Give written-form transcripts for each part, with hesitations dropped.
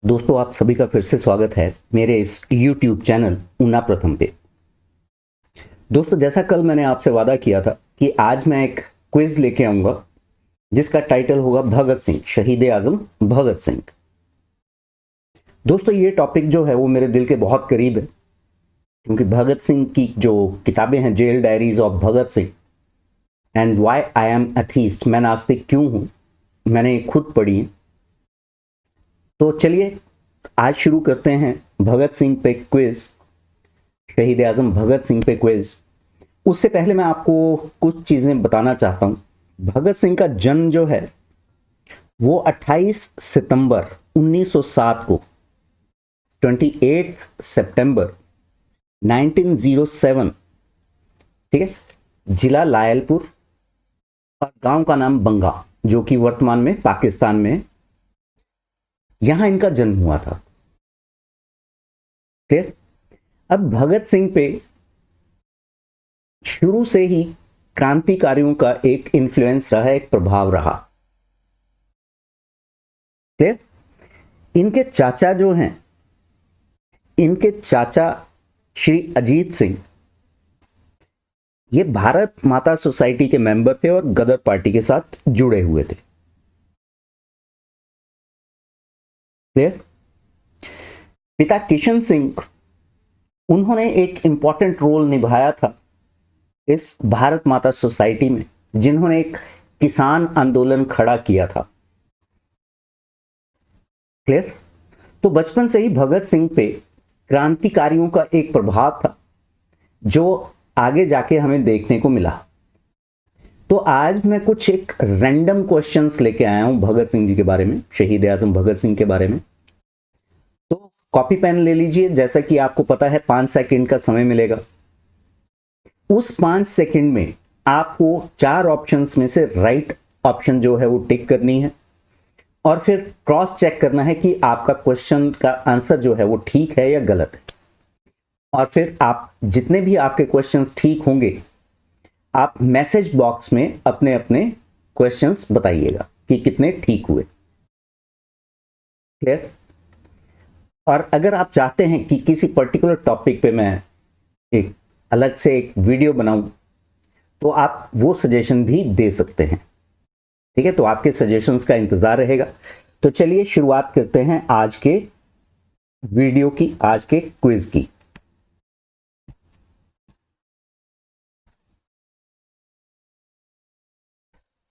दोस्तों, आप सभी का फिर से स्वागत है मेरे इस YouTube चैनल ऊना प्रथम पे। दोस्तों, जैसा कल मैंने आपसे वादा किया था कि आज मैं एक क्विज लेके आऊंगा जिसका टाइटल होगा भगत सिंह, शहीद आजम भगत सिंह। दोस्तों, ये टॉपिक जो है वो मेरे दिल के बहुत करीब है, क्योंकि भगत सिंह की जो किताबें हैं, jail diaries of Bhagat Singh and why I am atheist, मैं नास्तिक क्यों हूं, मैंने खुद पढ़ी है। तो चलिए आज शुरू करते हैं भगत सिंह पे क्विज, शहीद आजम भगत सिंह पे क्विज। उससे पहले मैं आपको कुछ चीजें बताना चाहता हूं। भगत सिंह का जन्म जो है वो 28 सितंबर 1907 को, 28 सितंबर 1907, ठीक है, जिला लायलपुर और गांव का नाम बंगा, जो कि वर्तमान में पाकिस्तान में है, यहां इनका जन्म हुआ था। ठीक। अब भगत सिंह पे शुरू से ही क्रांतिकारियों का एक इन्फ्लुएंस रहा है, एक प्रभाव रहा। ठीक। इनके चाचा जो हैं, इनके चाचा श्री अजीत सिंह, ये भारत माता सोसाइटी के मेंबर थे और गदर पार्टी के साथ जुड़े हुए थे। ठीक। पिता किशन सिंह, उन्होंने एक इंपॉर्टेंट रोल निभाया था इस भारत माता सोसाइटी में, जिन्होंने एक किसान आंदोलन खड़ा किया था। क्लियर। तो बचपन से ही भगत सिंह पे क्रांतिकारियों का एक प्रभाव था जो आगे जाके हमें देखने को मिला। तो आज मैं कुछ एक रैंडम क्वेश्चंस लेके आया हूं भगत सिंह जी के बारे में, शहीद आजम भगत सिंह के बारे में। तो कॉपी पेन ले लीजिए। जैसा कि आपको पता है 5 सेकंड का समय मिलेगा। उस 5 सेकंड में आपको 4 ऑप्शंस में से राइट ऑप्शन जो है वो टिक करनी है और फिर क्रॉस चेक करना है कि आपका क्वेश्चन का आंसर जो है वो ठीक है या गलत है। और फिर आप जितने भी आपके क्वेश्चंस ठीक होंगे, आप मैसेज बॉक्स में अपने अपने क्वेश्चंस बताइएगा कि कितने ठीक हुए। क्लियर। और अगर आप चाहते हैं कि किसी पर्टिकुलर टॉपिक पे मैं एक अलग से एक वीडियो बनाऊं, तो आप वो सजेशन भी दे सकते हैं। ठीक है, तो आपके सजेशंस का इंतजार रहेगा। तो चलिए शुरुआत करते हैं आज के वीडियो की, आज के क्विज की।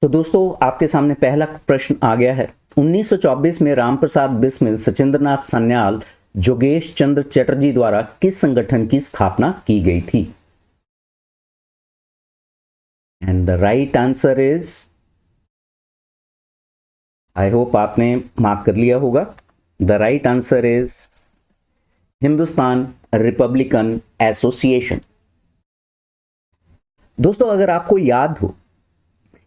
तो दोस्तों, आपके सामने पहला प्रश्न आ गया है। 1924 में रामप्रसाद बिस्मिल, सचिंद्रनाथ सान्याल, जोगेश चंद्र चटर्जी द्वारा किस संगठन की स्थापना की गई थी? And the right answer is, I hope आपने मार्क कर लिया होगा। The right answer is Hindustan Republican association. दोस्तों, अगर आपको याद हो,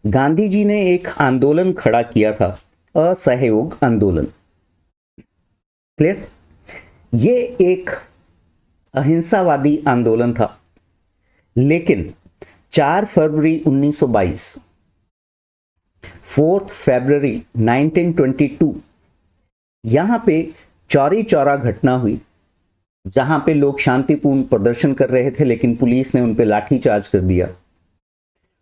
गांधी जी ने एक आंदोलन खड़ा किया था, असहयोग आंदोलन। क्लियर। ये एक अहिंसावादी आंदोलन था, लेकिन 4 फरवरी 1922, 4 फरवरी 1922 यहां पे चौरी चौरा घटना हुई, जहां पे लोग शांतिपूर्ण प्रदर्शन कर रहे थे, लेकिन पुलिस ने उन पे लाठीचार्ज कर दिया।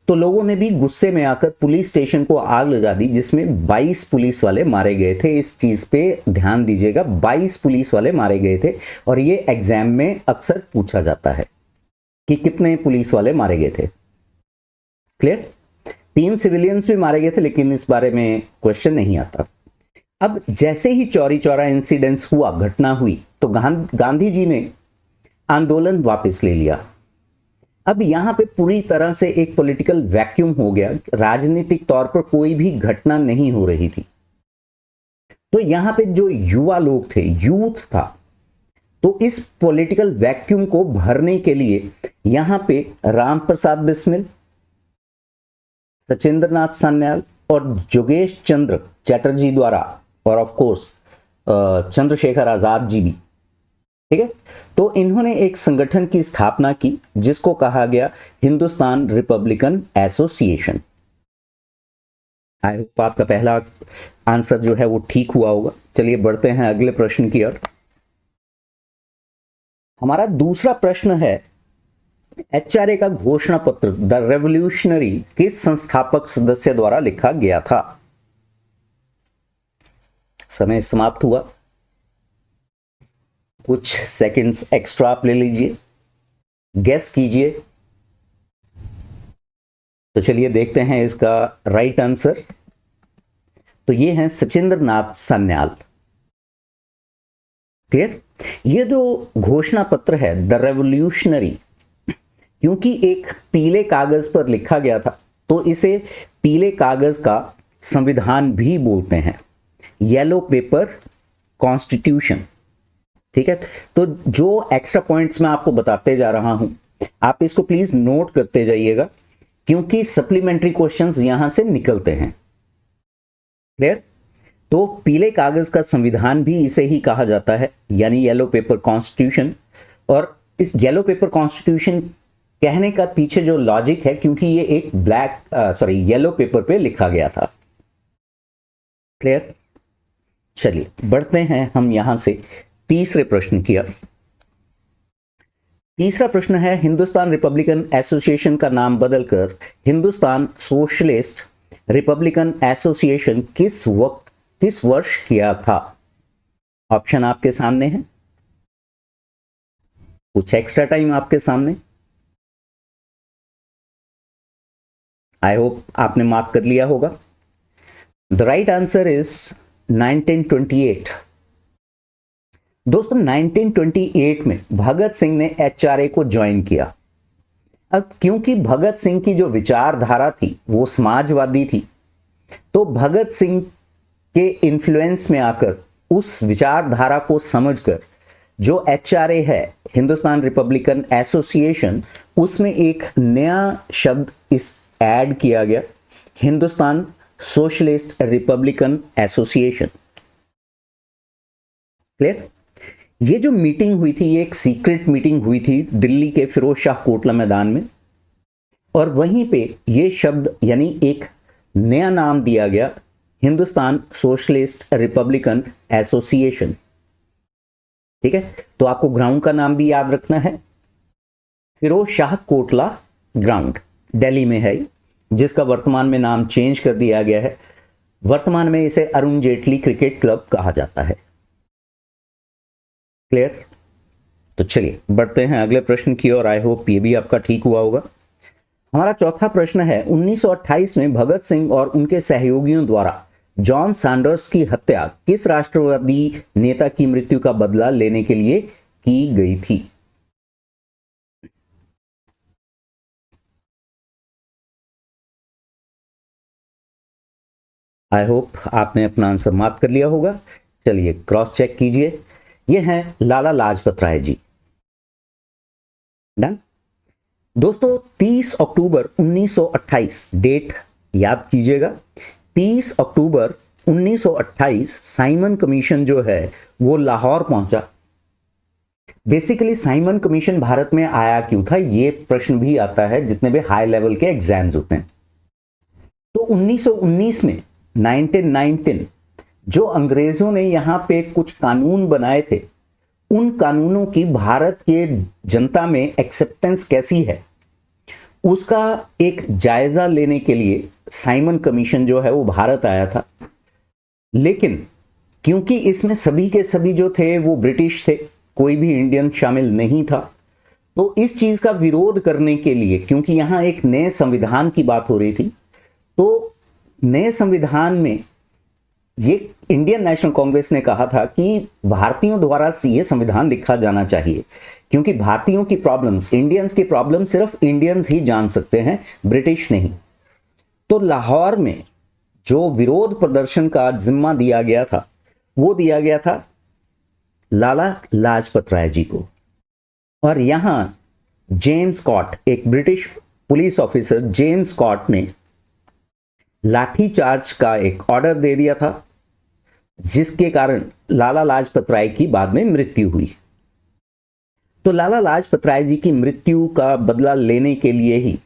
तो लोगों ने भी गुस्से में आकर पुलिस स्टेशन को आग लगा दी, जिसमें 22 पुलिस वाले मारे गए थे। इस चीज पे ध्यान दीजिएगा, 22 पुलिस वाले मारे गए थे। और ये एग्जाम में अक्सर पूछा जाता है कि कितने पुलिस वाले मारे गए थे। क्लियर। 3 सिविलियंस भी मारे गए थे, लेकिन इस बारे में क्वेश्चन नहीं आता। अब जैसे ही चौरी चौरा इंसिडेंस हुआ, घटना हुई, तो गांधी जी ने आंदोलन वापस ले लिया। अब यहां पे पूरी तरह से एक पॉलिटिकल वैक्यूम हो गया, राजनीतिक तौर पर कोई भी घटना नहीं हो रही थी। तो यहां पे जो युवा लोग थे, यूथ था, तो इस पॉलिटिकल वैक्यूम को भरने के लिए यहां पे रामप्रसाद बिस्मिल, सचिंद्रनाथ सान्याल और जोगेश चंद्र चटर्जी द्वारा, और ऑफ कोर्स चंद्रशेखर आजाद जी भी, ठीक है, तो इन्होंने एक संगठन की स्थापना की जिसको कहा गया Hindustan Republican association. I hope आपका पहला आंसर जो है वो ठीक हुआ होगा। चलिए बढ़ते हैं अगले प्रश्न की ओर। हमारा दूसरा प्रश्न है, एचआरए का घोषणा पत्र द रेवोल्यूशनरी किस संस्थापक सदस्य द्वारा लिखा गया था? समय समाप्त हुआ, कुछ सेकंड्स एक्स्ट्रा आप ले लीजिए, गेस कीजिए। तो चलिए देखते हैं इसका राइट आंसर। तो ये है सचिंद्र नाथ सान्याल। क्लियर? ये जो घोषणा पत्र है द रेवोल्यूशनरी, क्योंकि एक पीले कागज पर लिखा गया था तो इसे पीले कागज का संविधान भी बोलते हैं, येलो पेपर कॉन्स्टिट्यूशन। ठीक है, तो जो एक्स्ट्रा पॉइंट्स मैं आपको बताते जा रहा हूं आप इसको प्लीज नोट करते जाइएगा, क्योंकि सप्लीमेंट्री क्वेश्चंस यहां से निकलते हैं। क्लियर? तो पीले कागज का संविधान भी इसे ही कहा जाता है, यानी येलो पेपर कॉन्स्टिट्यूशन। और इस येलो पेपर कॉन्स्टिट्यूशन कहने का पीछे जो लॉजिक है, क्योंकि ये एक येलो पेपर पे लिखा गया था। क्लियर? चलिए बढ़ते हैं हम यहां से तीसरे प्रश्न की ओर। तीसरा प्रश्न है, हिंदुस्तान रिपब्लिकन एसोसिएशन का नाम बदलकर हिंदुस्तान सोशलिस्ट रिपब्लिकन एसोसिएशन किस वर्ष किया था? ऑप्शन आपके सामने है, कुछ एक्स्ट्रा टाइम आपके सामने। आई होप आपने मार्क कर लिया होगा। The right answer is 1928। दोस्तों 1928 में भगत सिंह ने एचआरए को ज्वाइन किया। अब क्योंकि भगत सिंह की जो विचारधारा थी वो समाजवादी थी, तो भगत सिंह के इन्फ्लुएंस में आकर उस विचारधारा को समझकर जो एचआरए है हिंदुस्तान रिपब्लिकन एसोसिएशन, उसमें एक नया शब्द इस ऐड किया गया, Hindustan socialist Republican association. Clear? ये जो मीटिंग हुई थी, ये एक सीक्रेट मीटिंग हुई थी दिल्ली के फिरोज शाह कोटला मैदान में, और वहीं पे ये शब्द यानी एक नया नाम दिया गया, हिंदुस्तान सोशलिस्ट रिपब्लिकन एसोसिएशन। ठीक है, तो आपको ग्राउंड का नाम भी याद रखना है, फिरोज शाह कोटला ग्राउंड दिल्ली में है, जिसका वर्तमान में नाम चेंज कर दिया गया है। वर्तमान में इसे अरुण जेटली क्रिकेट क्लब कहा जाता है। क्लियर? तो चलिए बढ़ते हैं अगले प्रश्न की ओर। आई होप ये भी आपका ठीक हुआ होगा। हमारा चौथा प्रश्न है, 1928 में भगत सिंह और उनके सहयोगियों द्वारा जॉन सैंडर्स की हत्या किस राष्ट्रवादी नेता की मृत्यु का बदला लेने के लिए की गई थी? आई होप आपने अपना आंसर मार्क कर लिया होगा। चलिए क्रॉस चेक कीजिए, ये हैं लाला लाजपत राय जी। डन? दोस्तों 30 अक्टूबर 1928 डेट याद कीजिएगा, 30 अक्टूबर 1928 साइमन कमीशन जो है वो लाहौर पहुंचा। बेसिकली साइमन कमीशन भारत में आया क्यों था, ये प्रश्न भी आता है जितने भी हाई लेवल के एग्जाम्स होते हैं। तो 1919 में 1919 जो अंग्रेजों ने यहां पे कुछ कानून बनाए थे, उन कानूनों की भारत के जनता में एक्सेप्टेंस कैसी है, उसका एक जायजा लेने के लिए साइमन कमीशन जो है वो भारत आया था। लेकिन क्योंकि इसमें सभी के सभी जो थे वो ब्रिटिश थे, कोई भी इंडियन शामिल नहीं था, तो इस चीज का विरोध करने के लिए, क्योंकि यहां एक नए संविधान की बात हो रही थी, तो नए संविधान में ये इंडियन नेशनल कांग्रेस ने कहा था कि भारतीयों द्वारा ये संविधान लिखा जाना चाहिए, क्योंकि भारतीयों की प्रॉब्लम्स, इंडियंस की प्रॉब्लम सिर्फ इंडियंस ही जान सकते हैं, ब्रिटिश नहीं। तो लाहौर में जो विरोध प्रदर्शन का जिम्मा दिया गया था वो दिया गया था लाला लाजपत राय जी को। और यहां जेम्स स्कॉट, एक British police officer James Scott ने लाठीचार्ज का एक ऑर्डर दे दिया था, जिसके कारण लाला लाजपत राय की बाद में मृत्यु हुई। तो लाला लाजपत राय जी की मृत्यु का बदला लेने के लिए ही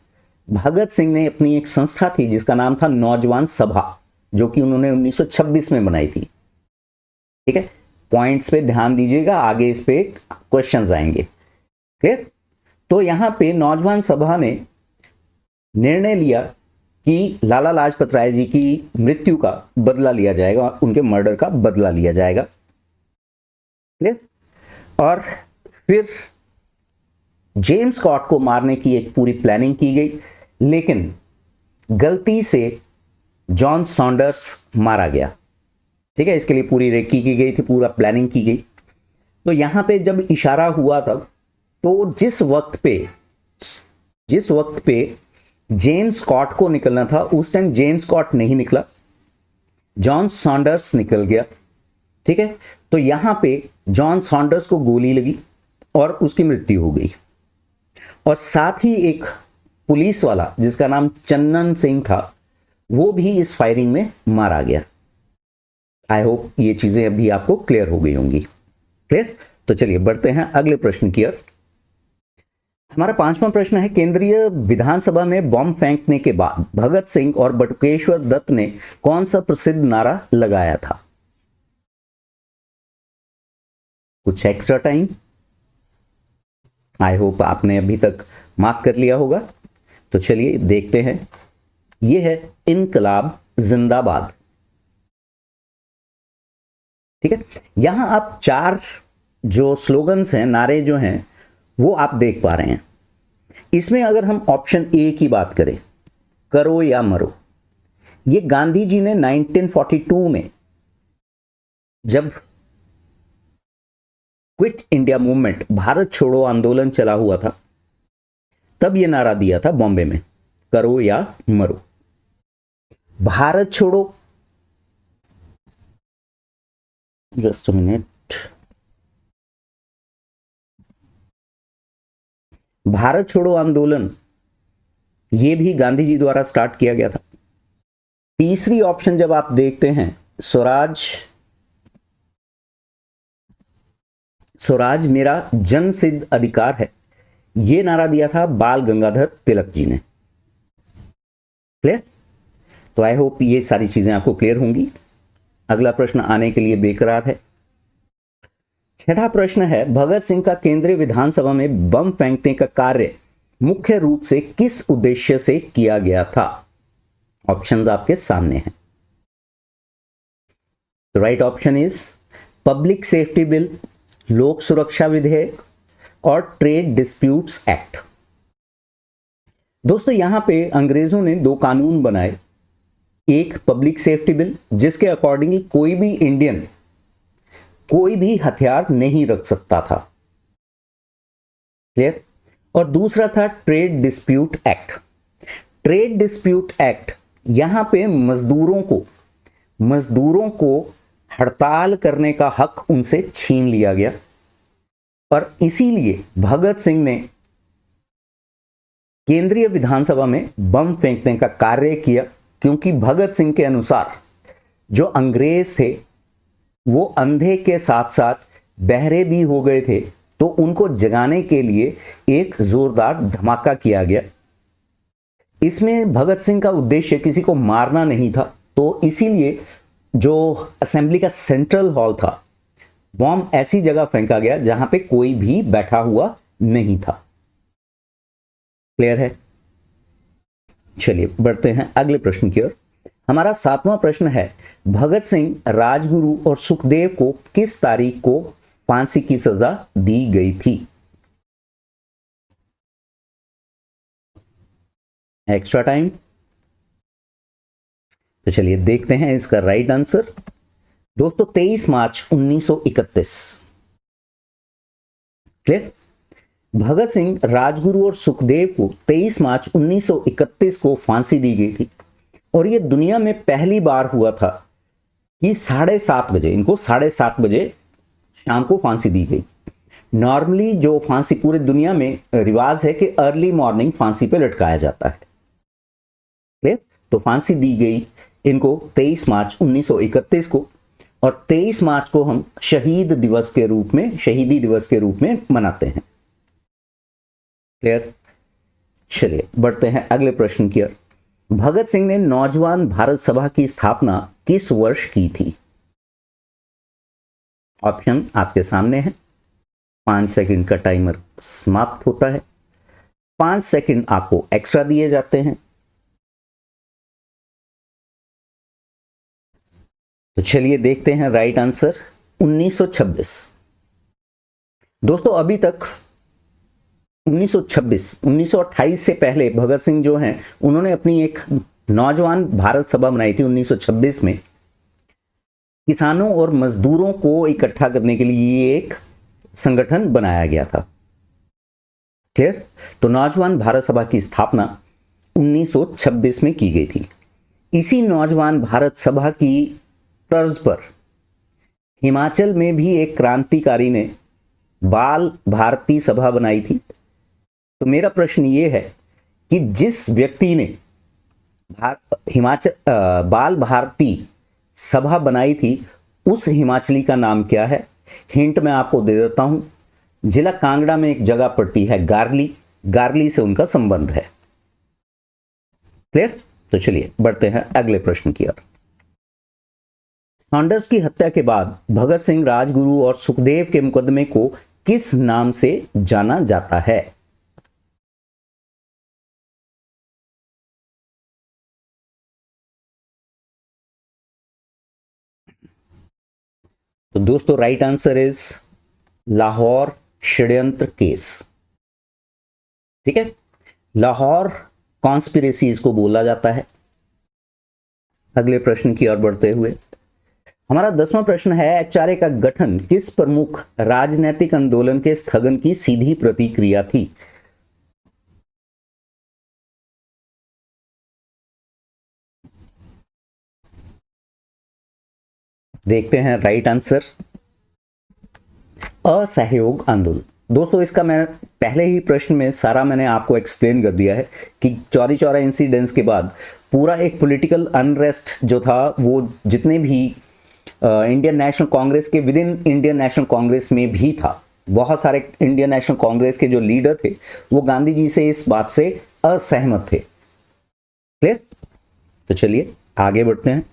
भगत सिंह ने अपनी एक संस्था थी जिसका नाम था नौजवान सभा, जो कि उन्होंने 1926 में बनाई थी। ठीक है, पॉइंट्स पे ध्यान दीजिएगा, आगे इस पे क्वेश्चंस आएंगे। ठीक, तो यहां पे नौजवान सभा ने निर्णय लिया कि लाला लाजपत राय जी की मृत्यु का बदला लिया जाएगा, उनके मर्डर का बदला लिया जाएगा। ठीक, और फिर जेम्स स्कॉट को मारने की एक पूरी प्लानिंग की गई, लेकिन गलती से जॉन सॉन्डर्स मारा गया। ठीक है, इसके लिए पूरी रेकी की गई थी, पूरा प्लानिंग की गई। तो यहां पे जब इशारा हुआ था, तो जिस वक्त पे जेम्स स्कॉट को निकलना था, उस टाइम जेम्स स्कॉट नहीं निकला, जॉन सॉन्डर्स निकल गया। ठीक है, तो यहां पे जॉन सॉन्डर्स को गोली लगी और उसकी मृत्यु हो गई। और साथ ही एक पुलिस वाला जिसका नाम चन्नन सिंह था, वो भी इस फायरिंग में मारा गया। आई होप ये चीजें अभी आपको क्लियर हो गई होंगी। क्लियर? तो चलिए बढ़ते हैं अगले प्रश्न की ओर। हमारा 5वां प्रश्न है, केंद्रीय विधानसभा में बॉम्ब फेंकने के बाद भगत सिंह और बटुकेश्वर दत्त ने कौन सा प्रसिद्ध नारा लगाया था? कुछ एक्स्ट्रा टाइम, आई होप आपने अभी तक मार्क कर लिया होगा। तो चलिए देखते हैं, यह है इनकलाब जिंदाबाद। ठीक है, यहां आप 4 जो स्लोगन्स हैं, नारे जो हैं, वो आप देख पा रहे हैं। इसमें अगर हम ऑप्शन ए की बात करें, करो या मरो, ये गांधी जी ने 1942 में जब क्विट इंडिया मूवमेंट, भारत छोड़ो आंदोलन चला हुआ था, तब ये नारा दिया था बॉम्बे में, करो या मरो। भारत छोड़ो, जस्ट अ मिनट, भारत छोड़ो आंदोलन ये भी गांधी जी द्वारा स्टार्ट किया गया था। तीसरी ऑप्शन जब आप देखते हैं, स्वराज मेरा जन्म सिद्ध अधिकार है, यह नारा दिया था बाल गंगाधर तिलक जी ने। क्लियर? तो आई होप ये सारी चीजें आपको क्लियर होंगी। अगला प्रश्न आने के लिए बेकरार है। 6वां प्रश्न है, भगत सिंह का केंद्रीय विधानसभा में बम फेंकने का कार्य मुख्य रूप से किस उद्देश्य से किया गया था? ऑप्शंस आपके सामने हैं। The right option is public safety bill, लोक सुरक्षा विधेयक और ट्रेड डिस्प्यूट्स एक्ट। दोस्तों, यहां पे अंग्रेजों ने 2 कानून बनाए, एक पब्लिक सेफ्टी बिल जिसके अकॉर्डिंगली कोई भी इंडियन कोई भी हथियार नहीं रख सकता था। क्लियर? और दूसरा था trade dispute act. Trade dispute act, यहां पे मजदूरों को हड़ताल करने का हक उनसे छीन लिया गया, और इसीलिए भगत सिंह ने केंद्रीय विधानसभा में बम फेंकने का कार्य किया, क्योंकि भगत सिंह के अनुसार जो अंग्रेज थे वो अंधे के साथ साथ बहरे भी हो गए थे, तो उनको जगाने के लिए एक जोरदार धमाका किया गया। इसमें भगत सिंह का उद्देश्य किसी को मारना नहीं था, तो इसीलिए जो असेंबली का सेंट्रल हॉल था, बॉम्ब ऐसी जगह फेंका गया जहां पे कोई भी बैठा हुआ नहीं था। क्लियर है? चलिए बढ़ते हैं अगले प्रश्न की ओर। हमारा 7वां प्रश्न है, भगत सिंह, राजगुरु और सुखदेव को किस तारीख को फांसी की सजा दी गई थी? एक्स्ट्रा टाइम, तो चलिए देखते हैं इसका राइट आंसर। दोस्तों 23 मार्च 1931। क्लियर? भगत सिंह, राजगुरु और सुखदेव को 23 मार्च 1931 को फांसी दी गई थी, और यह दुनिया में पहली बार हुआ था कि 7:30 बजे, इनको 7:30 बजे शाम को फांसी दी गई। नॉर्मली जो फांसी पूरी दुनिया में रिवाज है कि अर्ली मॉर्निंग फांसी पे लटकाया जाता है। क्लियर? तो फांसी दी गई इनको 23 मार्च 1931 को, और 23 मार्च को हम शहीदी दिवस के रूप में मनाते हैं। क्लियर? चलिए बढ़ते हैं अगले प्रश्न की ओर। भगत सिंह ने नौजवान भारत सभा की स्थापना किस वर्ष की थी? ऑप्शन आपके सामने है। 5 सेकंड का टाइमर समाप्त होता है। 5 सेकंड आपको एक्स्ट्रा दिए जाते हैं। तो चलिए देखते हैं राइट आंसर 1926। दोस्तों अभी तक 1926, 1928 से पहले भगत सिंह जो हैं उन्होंने अपनी एक नौजवान भारत सभा बनाई थी 1926 में। किसानों और मजदूरों को इकट्ठा करने के लिए एक संगठन बनाया गया था। क्लियर? तो नौजवान भारत सभा की स्थापना 1926 में की गई थी। इसी नौजवान भारत सभा की तर्ज पर हिमाचल में भी एक क्रांतिकारी ने बाल भारती सभा बनाई थी। तो मेरा प्रश्न ये है कि जिस व्यक्ति ने बाल भारती सभा बनाई थी उस हिमाचली का नाम क्या है? हिंट मैं आपको दे देता हूं, जिला कांगड़ा में एक जगह पड़ती है गारली, गारली से उनका संबंध है। क्लियर? तो चलिए बढ़ते हैं अगले प्रश्न की ओर। सॉन्डर्स की हत्या के बाद भगत सिंह, राजगुरु और सुखदेव के मुकदमे को किस नाम से जाना जाता है? तो दोस्तों राइट आंसर इज लाहौर षड्यंत्र केस। ठीक है, लाहौर कॉन्स्पिरेसी इसको बोला जाता है। अगले प्रश्न की ओर बढ़ते हुए हमारा 10वां प्रश्न है, एचआरए का गठन किस प्रमुख राजनीतिक आंदोलन के स्थगन की सीधी प्रतिक्रिया थी? देखते हैं राइट आंसर, असहयोग आंदोलन। दोस्तों इसका मैं पहले ही प्रश्न में सारा मैंने आपको एक्सप्लेन कर दिया है कि चौरी चौरा इंसिडेंट्स के बाद पूरा एक पॉलिटिकल अनरेस्ट जो था वो जितने भी इंडियन नेशनल कांग्रेस के with in Indian national Congress में भी था। बहुत सारे इंडियन नेशनल कांग्रेस के जो लीडर थे वो गांधी जी से इस बात से असहमत थे। क्लियर? तो चलिए आगे बढ़ते हैं।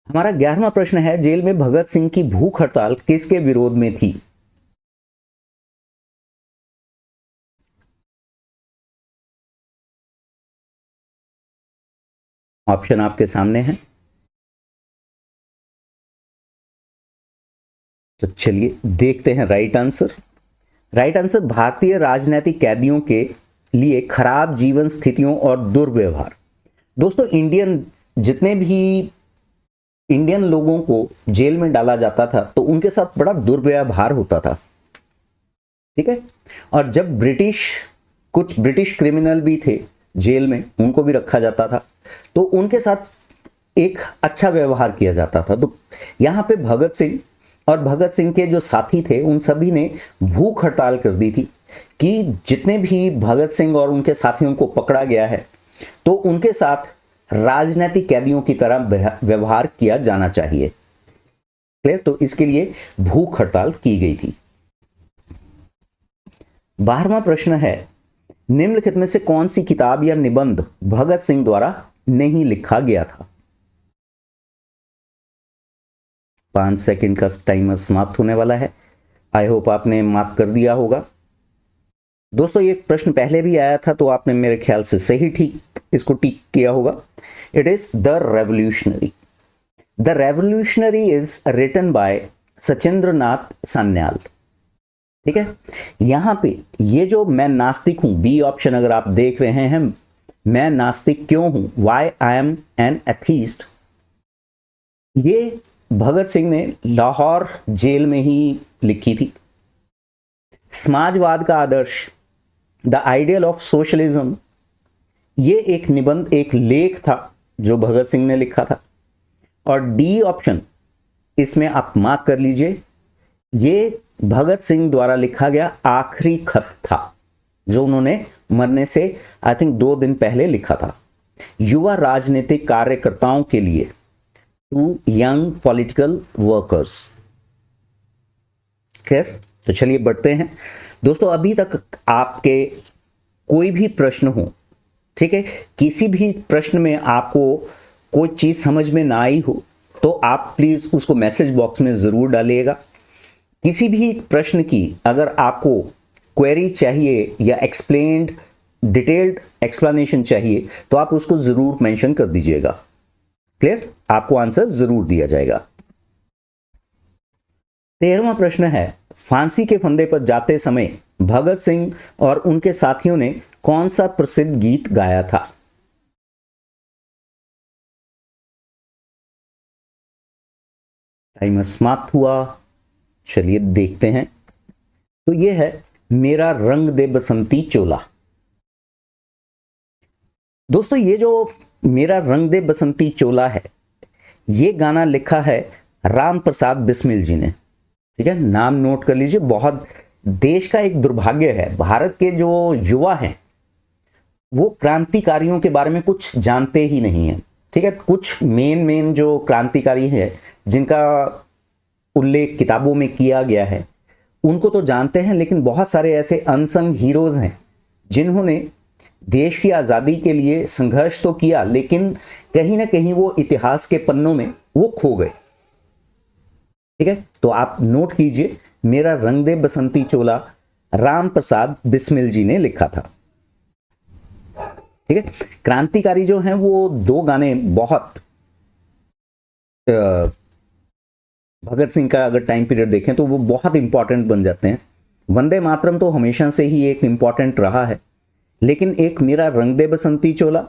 हमारा 11वां प्रश्न है, जेल में भगत सिंह की भूख हड़ताल किसके विरोध में थी? ऑप्शन आपके सामने है। तो चलिए देखते हैं राइट आंसर। राइट आंसर भारतीय राजनीतिक कैदियों के लिए खराब जीवन स्थितियों और दुर्व्यवहार। दोस्तों जितने भी इंडियन लोगों को जेल में डाला जाता था तो उनके साथ बड़ा दुर्व्यवहार होता था। ठीक है, और जब कुछ ब्रिटिश क्रिमिनल भी थे जेल में, उनको भी रखा जाता था तो उनके साथ एक अच्छा व्यवहार किया जाता था। तो यहां पे भगत सिंह और भगत सिंह के जो साथी थे उन सभी ने भूख हड़ताल कर दी थी कि जितने भी भगत सिंह और उनके साथियों को पकड़ा गया है तो उनके साथ राजनीतिक कैदियों की तरह व्यवहार किया जाना चाहिए। क्लियर? तो इसके लिए भूख हड़ताल की गई थी। 12वां प्रश्न है, निम्नलिखित में से कौन सी किताब या निबंध भगत सिंह द्वारा नहीं लिखा गया था? 5 सेकंड का टाइमर समाप्त होने वाला है। आई होप आपने मार्क कर दिया होगा। दोस्तों ये प्रश्न पहले भी आया था तो आपने मेरे ख्याल से सही इसको टिक किया होगा। It is the revolutionary. The revolutionary is written by Sachindra Nath Sanyal. ठीक है, यहां पे ये जो मैं नास्तिक हूं, बी ऑप्शन अगर आप देख रहे हैं, मैं नास्तिक क्यों हूं, why I am an atheist, ये भगत सिंह ने लाहौर जेल में ही लिखी थी। समाजवाद का आदर्श, द आइडियल ऑफ सोशलिज्म, ये एक निबंध, एक लेख था जो भगत सिंह ने लिखा था। और डी ऑप्शन इसमें आप मार्क कर लीजिए, ये भगत सिंह द्वारा लिखा गया आखिरी खत था जो उन्होंने मरने से आई थिंक 2 दिन पहले लिखा था, युवा राजनीतिक कार्यकर्ताओं के लिए, टू यंग पॉलिटिकल वर्कर्स। खैर, तो चलिए बढ़ते हैं। दोस्तों अभी तक आपके कोई भी प्रश्न हो, ठीक है, किसी भी प्रश्न में आपको कोई चीज समझ में ना आई हो तो आप प्लीज उसको मैसेज बॉक्स में जरूर डालिएगा। किसी भी प्रश्न की अगर आपको क्वेरी चाहिए या एक्सप्लेन्ड डिटेल्ड एक्सप्लेनेशन चाहिए तो आप उसको जरूर मेंशन कर दीजिएगा। क्लियर, आपको आंसर जरूर दिया जाएगा। 13वां प्रश्न है, फांसी के फंदे पर जाते समय भगत सिंह और उनके साथियों ने कौन सा प्रसिद्ध गीत गाया था? टाइमर समाप्त हुआ। चलिए देखते हैं। तो यह है मेरा रंग दे बसंती चोला। दोस्तों ये जो मेरा रंग दे बसंती चोला है, ये गाना लिखा है राम प्रसाद बिस्मिल जी ने। ठीक है, नाम नोट कर लीजिए। बहुत देश का एक दुर्भाग्य है, भारत के जो युवा हैं वो क्रांतिकारियों के बारे में कुछ जानते ही नहीं है। ठीक है, कुछ मेन जो क्रांतिकारी है जिनका उल्लेख किताबों में किया गया है उनको तो जानते हैं, लेकिन बहुत सारे ऐसे अनसंग हीरोज हैं जिन्होंने देश की आज़ादी के लिए संघर्ष तो किया, लेकिन कहीं ना कहीं वो इतिहास के पन्नों में वो खो गए। ठीक है, तो आप नोट कीजिए, मेरा रंग दे बसंती चोला राम प्रसाद बिस्मिल जी ने लिखा था। ठीक है, क्रांतिकारी जो हैं वो दो गाने बहुत, भगत सिंह का अगर टाइम पीरियड देखें तो वो बहुत इंपॉर्टेंट बन जाते हैं। वंदे मातरम तो हमेशा से ही एक इंपॉर्टेंट रहा है, लेकिन एक मेरा रंग दे बसंती चोला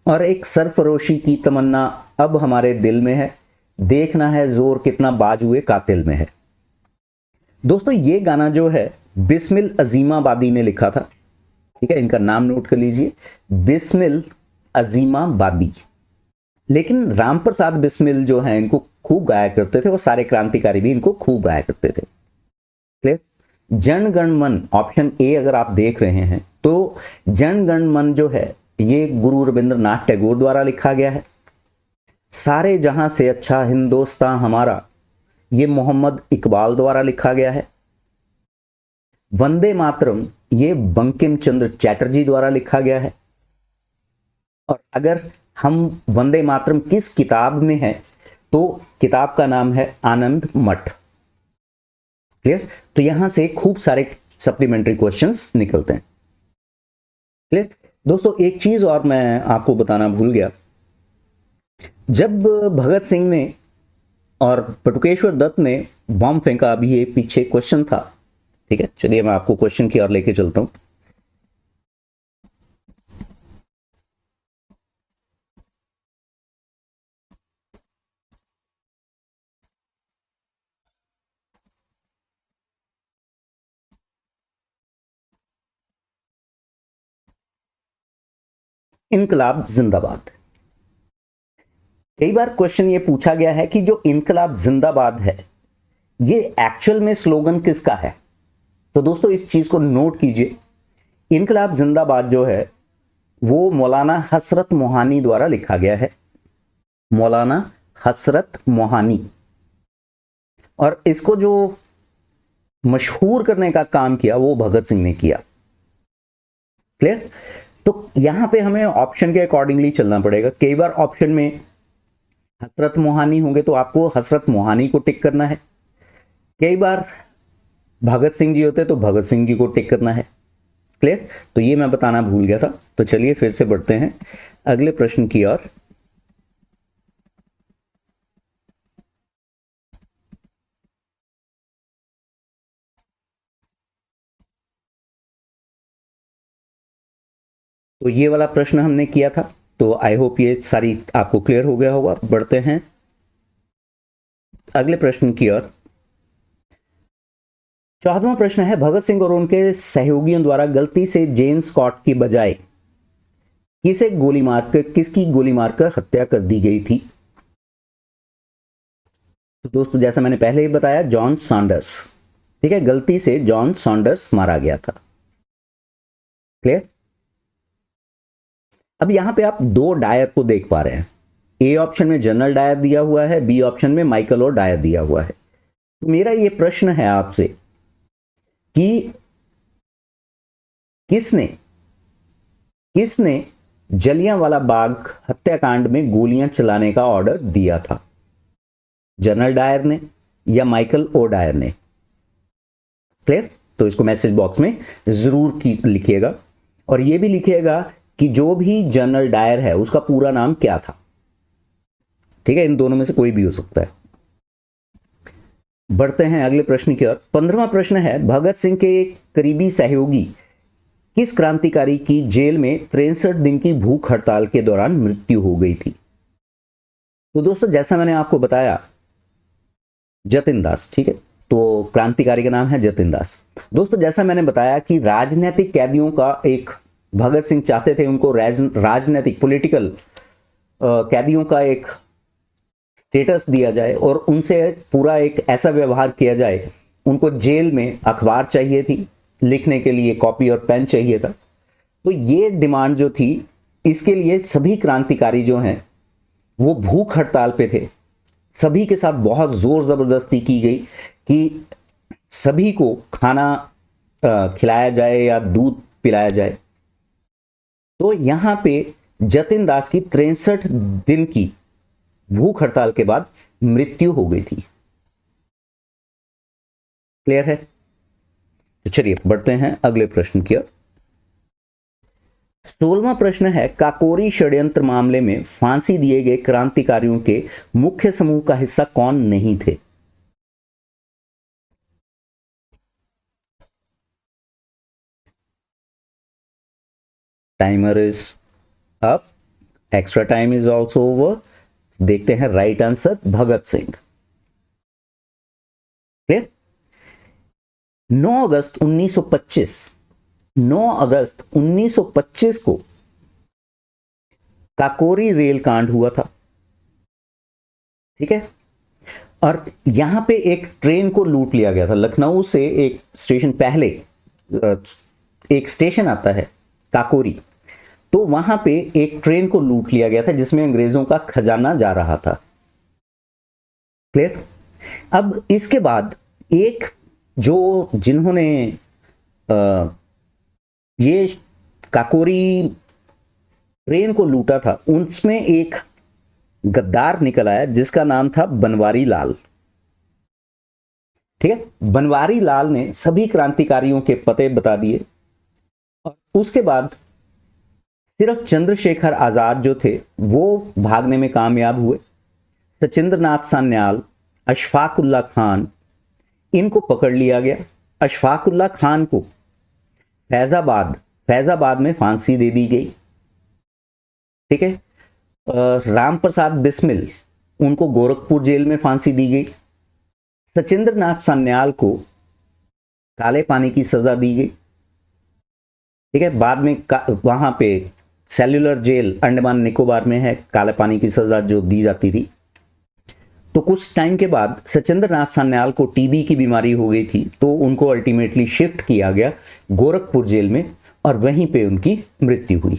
और एक सरफरोशी की तमन्ना अब हमारे दिल में है, देखना है जोर कितना बाजुए कातिल में है। दोस्तों ये गाना जो है बिस्मिल अजीमाबादी ने लिखा था। ठीक है, इनका नाम नोट कर लीजिए, बिस्मिल अजीमाबादी। लेकिन राम प्रसाद बिस्मिल जो है इनको खूब गाया करते थे और सारे क्रांतिकारी भी इनको खूब गाया करते थे। क्लियर। जन गण मन, ऑप्शन ए अगर आप देख रहे हैं तो जन गण मन जो है ये गुरु रविंद्रनाथ टैगोर द्वारा लिखा गया है। सारे जहां से अच्छा हिंदुस्तान हमारा, ये मोहम्मद इकबाल द्वारा लिखा गया है। वंदे मातरम ये बंकिम चंद्र चैटर्जी द्वारा लिखा गया है। और अगर हम वंदे मातरम किस किताब में है तो किताब का नाम है आनंद मठ। क्लियर, तो यहां से खूब सारे सप्लीमेंट्री क्वेश्चंस निकलते हैं। क्लियर दोस्तों, एक चीज और मैं आपको बताना भूल गया। जब भगत सिंह ने और बटुकेश्वर दत्त ने बम फेंका, अभी ये पीछे क्वेश्चन था। ठीक है, चलिए मैं आपको क्वेश्चन की ओर लेके चलता हूं। इनकलाब जिंदाबाद। कई बार क्वेश्चन ये पूछा गया है कि जो इनकलाब जिंदाबाद है ये एक्चुअल में स्लोगन किसका है? तो दोस्तों इस चीज को नोट कीजिए, इनकलाब जिंदाबाद जो है वो मौलाना हसरत मोहानी द्वारा लिखा गया है। मौलाना हसरत मोहानी, और इसको जो मशहूर करने का काम किया वो भगत सिंह ने किया। क्लियर, तो यहां पे हमें ऑप्शन के अकॉर्डिंगली चलना पड़ेगा। कई बार ऑप्शन में हसरत मोहानी होंगे तो आपको हसरत मोहानी को टिक करना है, कई बार भगत सिंह जी होते तो भगत सिंह जी को टिक करना है। क्लियर, तो ये मैं बताना भूल गया था। तो चलिए फिर से बढ़ते हैं अगले प्रश्न की ओर। तो ये वाला प्रश्न हमने किया था, तो आई होप ये सारी आपको क्लियर हो गया होगा। बढ़ते हैं अगले प्रश्न की ओर। 14वां प्रश्न है, भगत सिंह और उनके सहयोगियों द्वारा गलती से जेम्स स्कॉट की बजाय किसकी गोली मारकर हत्या कर दी गई थी? तो दोस्तों जैसा मैंने पहले ही बताया, जॉन सॉन्डर्स। ठीक है, गलती से जॉन सॉन्डर्स मारा गया था। क्लियर। अब यहां पे आप दो डायर को देख पा रहे हैं। ए ऑप्शन में जनरल डायर दिया हुआ है, बी ऑप्शन में माइकल और डायर दिया हुआ है। तो मेरा ये प्रश्न है आपसे कि किसने किसने जलियांवाला बाग हत्याकांड में गोलियां चलाने का ऑर्डर दिया था? जनरल डायर ने या माइकल ओ डायर ने? क्लियर? तो इसको मैसेज बॉक्स में जरूर लिखिएगा और यह भी लिखिएगा कि जो भी जनरल डायर है उसका पूरा नाम क्या था। ठीक है, इन दोनों में से कोई भी हो सकता है। बढ़ते हैं अगले प्रश्न की ओर। 15वां प्रश्न है, भगत सिंह के करीबी सहयोगी किस क्रांतिकारी की जेल में 63 दिन की भूख हड़ताल के दौरान मृत्यु हो गई थी? तो दोस्तों जैसा मैंने आपको बताया, जतिन दास। ठीक है, तो क्रांतिकारी का नाम है जतिन दास। दोस्तों जैसा मैंने बताया कि राजनीतिक कैदियों का एक, भगत सिंह चाहते थे उनको राजनीतिक पॉलिटिकल कैदियों का एक स्टेटस दिया जाए और उनसे पूरा एक ऐसा व्यवहार किया जाए। उनको जेल में अखबार चाहिए थी, लिखने के लिए कॉपी और पेन चाहिए था। तो ये डिमांड जो थी, इसके लिए सभी क्रांतिकारी जो हैं वो भूख हड़ताल पे थे। सभी के साथ बहुत जोर जबरदस्ती की गई कि सभी को खाना खिलाया जाए या दूध पिलाया जाए। तो यहां पे जतिन दास की 63 दिन की भूख हड़ताल के बाद मृत्यु हो गई थी। क्लियर है? तो चलिए बढ़ते हैं अगले प्रश्न की ओर। 16वां प्रश्न है, काकोरी षड्यंत्र मामले में फांसी दिए गए क्रांतिकारियों के मुख्य समूह का हिस्सा कौन नहीं थे? Timer is up, extra time is also over. देखते हैं right answer, Bhagat Singh. Clear? 9 अगस्त 1925 को काकोरी रेल कांड हुआ था। ठीक है, और यहां पे एक ट्रेन को लूट लिया गया था। लखनऊ से एक स्टेशन पहले एक स्टेशन आता है काकोरी, तो वहां पे एक ट्रेन को लूट लिया गया था जिसमें अंग्रेजों का खजाना जा रहा था। क्लियर? अब इसके बाद एक जिन्होंने ये काकोरी ट्रेन को लूटा था, उसमें एक गद्दार निकल आया जिसका नाम था बनवारी लाल। ठीक है, बनवारी लाल ने सभी क्रांतिकारियों के पते बता दिए और उसके बाद सिर्फ चंद्रशेखर आजाद जो थे वो भागने में कामयाब हुए। सचिंद्र नाथ सान्याल, अशफाक उल्ला खान, इनको पकड़ लिया गया। अशफाक उल्ला खान को फैजाबाद में फांसी दे दी गई। ठीक है, राम प्रसाद बिस्मिल, उनको गोरखपुर जेल में फांसी दी गई। सचिंद्र नाथ सान्याल को काले पानी की सजा दी गई। ठीक है, बाद में वहां पे सेल्युलर जेल अंडमान निकोबार में है, काले पानी की सजा जो दी जाती थी। तो कुछ टाइम के बाद सचिंद्र नाथ सान्याल को टीबी की बीमारी हो गई थी, तो उनको अल्टीमेटली शिफ्ट किया गया गोरखपुर जेल में और वहीं पे उनकी मृत्यु हुई।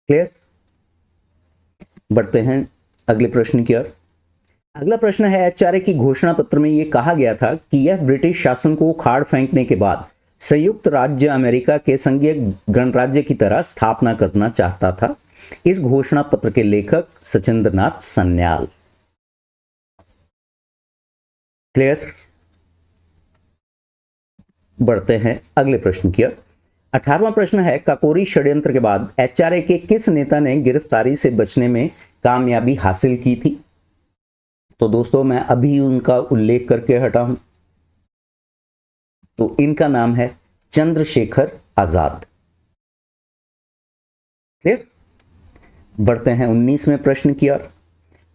क्लियर? बढ़ते हैं अगले प्रश्न की ओर। अगला प्रश्न है, आचार्य की घोषणा पत्र में यह कहा गया था कि यह ब्रिटिश शासन को उखाड़ फेंकने के बाद संयुक्त राज्य अमेरिका के संघीय गणराज्य की तरह स्थापना करना चाहता था। इस घोषणा पत्र के लेखक सचिंद्र नाथ सान्याल। क्लियर? बढ़ते हैं अगले प्रश्न की ओर। 18वां प्रश्न है, काकोरी षड्यंत्र के बाद एचआरए के किस नेता ने गिरफ्तारी से बचने में कामयाबी हासिल की थी? तो दोस्तों मैं अभी उनका उल्लेख करके हटा हूं, तो इनका नाम है चंद्रशेखर आजाद। क्लियर? बढ़ते हैं 19वें प्रश्न की ओर।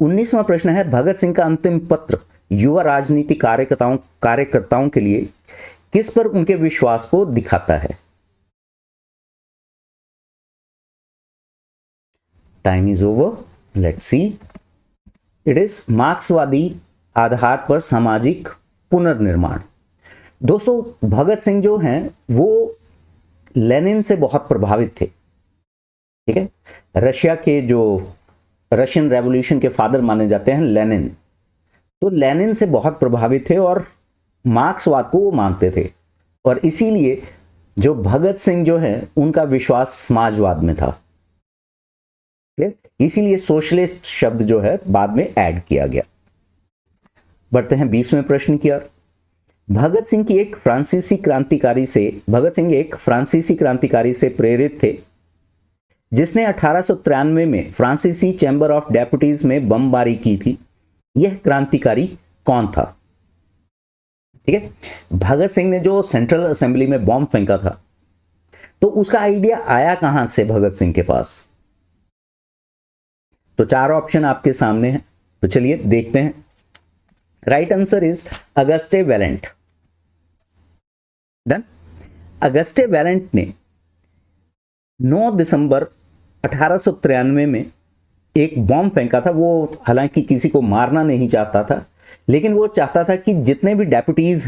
19वां प्रश्न है, भगत सिंह का अंतिम पत्र युवा राजनीति कार्यकर्ताओं के लिए किस पर उनके विश्वास को दिखाता है? Time is over, let's see. It is मार्क्सवादी आधार पर सामाजिक पुनर्निर्माण। दोस्तों भगत सिंह जो हैं वो लेनिन से बहुत प्रभावित थे। ठीक है, रशिया के जो रशियन रेवोल्यूशन के फादर माने जाते हैं लेनिन, तो लेनिन से बहुत प्रभावित थे और मार्क्सवाद को वो मानते थे और इसीलिए जो भगत सिंह जो है उनका विश्वास समाजवाद में था, क्लियर, इसीलिए सोशलिस्ट शब्द जो है बाद में ऐड किया गया। बढ़ते हैं 20वें प्रश्न की ओर। भगत सिंह एक फ्रांसीसी क्रांतिकारी से प्रेरित थे जिसने 1893 में फ्रांसीसी चैम्बर ऑफ डेप्यूटीज में बमबारी की थी। यह क्रांतिकारी कौन था? ठीक है, भगत सिंह ने जो सेंट्रल असेंबली में बॉम्ब फेंका था, तो उसका आइडिया आया कहां से भगत सिंह के पास? तो 4 ऑप्शन आपके सामने हैं, तो चलिए देखते हैं। Right answer is Auguste Vaillant. Done. Auguste Vaillant ने 9 दिसंबर 1893 में एक बॉम्ब फेंका था। वो हालांकि किसी को मारना नहीं चाहता था, लेकिन वो चाहता था कि जितने भी डेप्यूटीज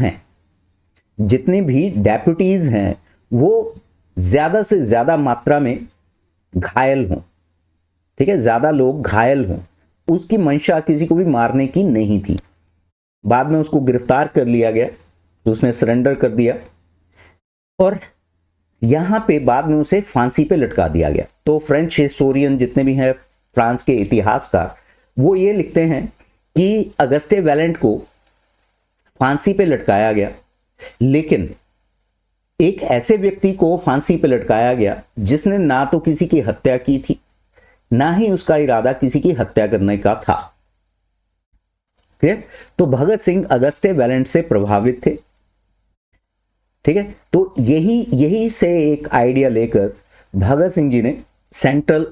हैं वो ज्यादा से ज्यादा मात्रा में घायल हों। ठीक है, ज्यादा लोग घायल हों। उसकी मंशा किसी को भी मारने की नहीं थी। बाद में उसको गिरफ्तार कर लिया गया, तो उसने सरेंडर कर दिया और यहां पे बाद में उसे फांसी पे लटका दिया गया। तो फ्रेंच हिस्टोरियन जितने भी हैं, फ्रांस के इतिहासकार, वो ये लिखते हैं कि अगस्टे वैलेंट को फांसी पे लटकाया गया, लेकिन एक ऐसे व्यक्ति को फांसी पे लटकाया गया जिसने ना तो किसी की हत्या की थी, ना ही उसका इरादा किसी की हत्या करने का था। ठीक है, तो भगत सिंह अगस्टे वैलेंट से प्रभावित थे। ठीक है, तो यही से एक आइडिया लेकर भगत सिंह जी ने सेंट्रल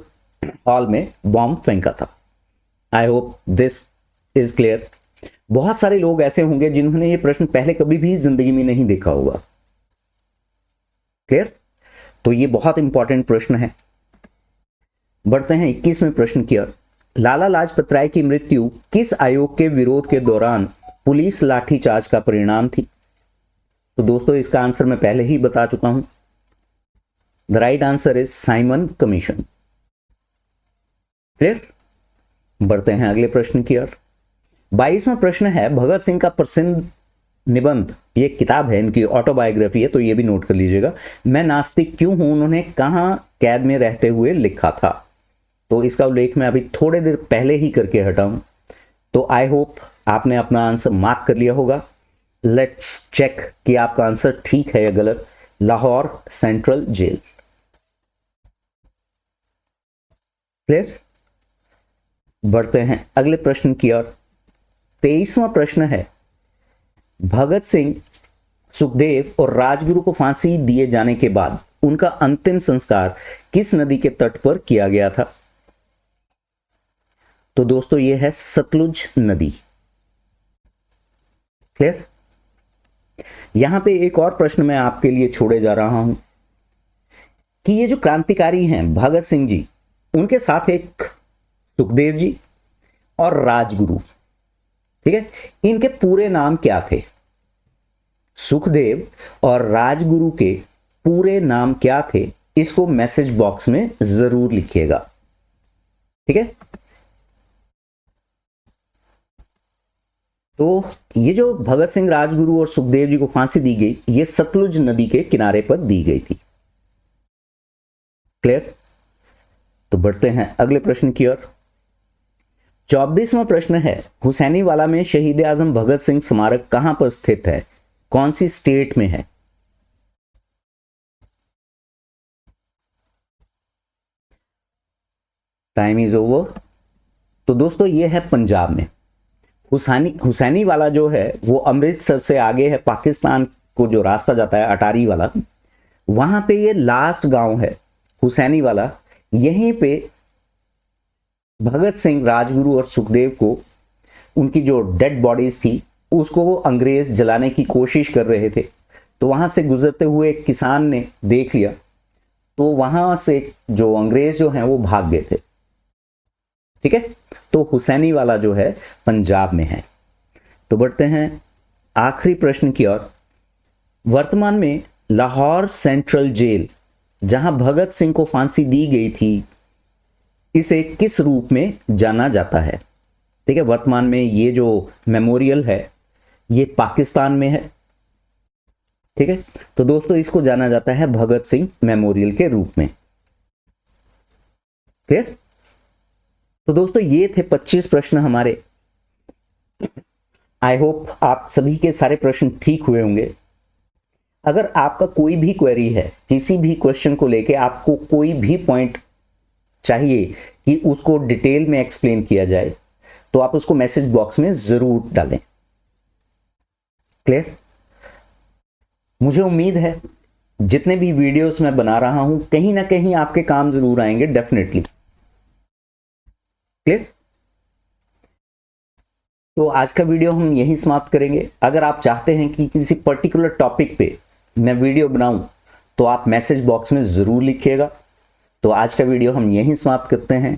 हॉल में बॉम्ब फेंका था। I hope this is clear. बहुत सारे लोग ऐसे होंगे जिन्होंने ये प्रश्न पहले कभी भी जिंदगी में नहीं देखा होगा। क्लियर? तो ये बहुत इंपॉर्टेंट प्रश्न है। बढ़ते हैं 21वें प्रश्न की ओर। लाला लाजपत राय की मृत्यु किस आयोग के विरोध के दौरान पुलिस लाठीचार्ज का परिणाम थी? तो दोस्तों इसका आंसर मैं पहले ही बता चुका हूं। The right answer is Simon commission. Clear? बढ़ते हैं अगले प्रश्न की ओर। 22वां प्रश्न है, भगत सिंह का प्रसिद्ध निबंध, ये किताब है, इनकी ऑटोबायोग्राफी है, तो ये भी नोट कर लीजिएगा, मैं नास्तिक क्यों हूं, उन्होंने कहां कैद में रहते हुए लिखा था? तो इसका उल्लेख मैं अभी थोड़े देर पहले ही करके हटा हूं। तो आई होप आपने अपना आंसर मार्क कर लिया होगा। लेट्स चेक कि आपका आंसर ठीक है या गलत। Lahore central jail. क्लियर? बढ़ते हैं अगले प्रश्न की ओर। 23वां प्रश्न है, भगत सिंह, सुखदेव और राजगुरु को फांसी दिए जाने के बाद उनका अंतिम संस्कार किस नदी के तट पर किया गया था? तो दोस्तों ये है सतलुज नदी। क्लियर? यहां पे एक और प्रश्न मैं आपके लिए छोड़े जा रहा हूं कि ये जो क्रांतिकारी हैं भगत सिंह जी, उनके साथ एक सुखदेव जी और राजगुरु, ठीक है, इनके पूरे नाम क्या थे? सुखदेव और राजगुरु के पूरे नाम क्या थे? इसको मैसेज बॉक्स में जरूर लिखिएगा। ठीक है, तो ये जो भगत सिंह, राजगुरु और सुखदेव जी को फांसी दी गई, ये सतलुज नदी के किनारे पर दी गई थी। क्लियर? तो बढ़ते हैं अगले प्रश्न की ओर। 24वां प्रश्न है, हुसैनीवाला में शहीद आजम भगत सिंह स्मारक कहां पर स्थित है? कौन सी स्टेट में है? Time is over. तो दोस्तों ये है पंजाब में। हुसैनीवाला जो है वो अमृतसर से आगे है, पाकिस्तान को जो रास्ता जाता है अटारी वाला, वहां पे ये लास्ट गांव है हुसैनीवाला। यहीं पे भगत सिंह, राजगुरु और सुखदेव को, उनकी जो डेड बॉडीज थी उसको वो अंग्रेज जलाने की कोशिश कर रहे थे। तो वहां से गुजरते हुए एक किसान ने देख लिया, तो वहां से जो अंग्रेज जो हैं वो भाग गए थे। ठीक है, तो हुसैनीवाला जो है पंजाब में है। तो बढ़ते हैं आखिरी प्रश्न की ओर। वर्तमान में लाहौर सेंट्रल जेल, जहां भगत सिंह को फांसी दी गई थी, इसे किस रूप में जाना जाता है? ठीक है, वर्तमान में ये जो मेमोरियल है ये पाकिस्तान में है। ठीक है, तो दोस्तों इसको जाना जाता है भगत सिंह मेमोरियल के रूप में। क्लियर? तो दोस्तों ये थे 25 प्रश्न हमारे। आई होप आप सभी के सारे प्रश्न ठीक हुए होंगे। अगर आपका कोई भी क्वेरी है, किसी भी क्वेश्चन को लेके आपको कोई भी पॉइंट चाहिए कि उसको डिटेल में एक्सप्लेन किया जाए, तो आप उसको मैसेज बॉक्स में जरूर डालें। क्लियर? मुझे उम्मीद है जितने भी वीडियोस मैं बना रहा हूं कहीं ना कहीं आपके काम जरूर आएंगे, डेफिनेटली। क्लियर? तो आज का वीडियो हम यहीं समाप्त करेंगे। अगर आप चाहते हैं कि किसी पर्टिकुलर टॉपिक पे मैं वीडियो बनाऊं तो आप मैसेज बॉक्स में जरूर लिखिएगा। तो आज का वीडियो हम यहीं समाप्त करते हैं।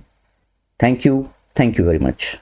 Thank you very much.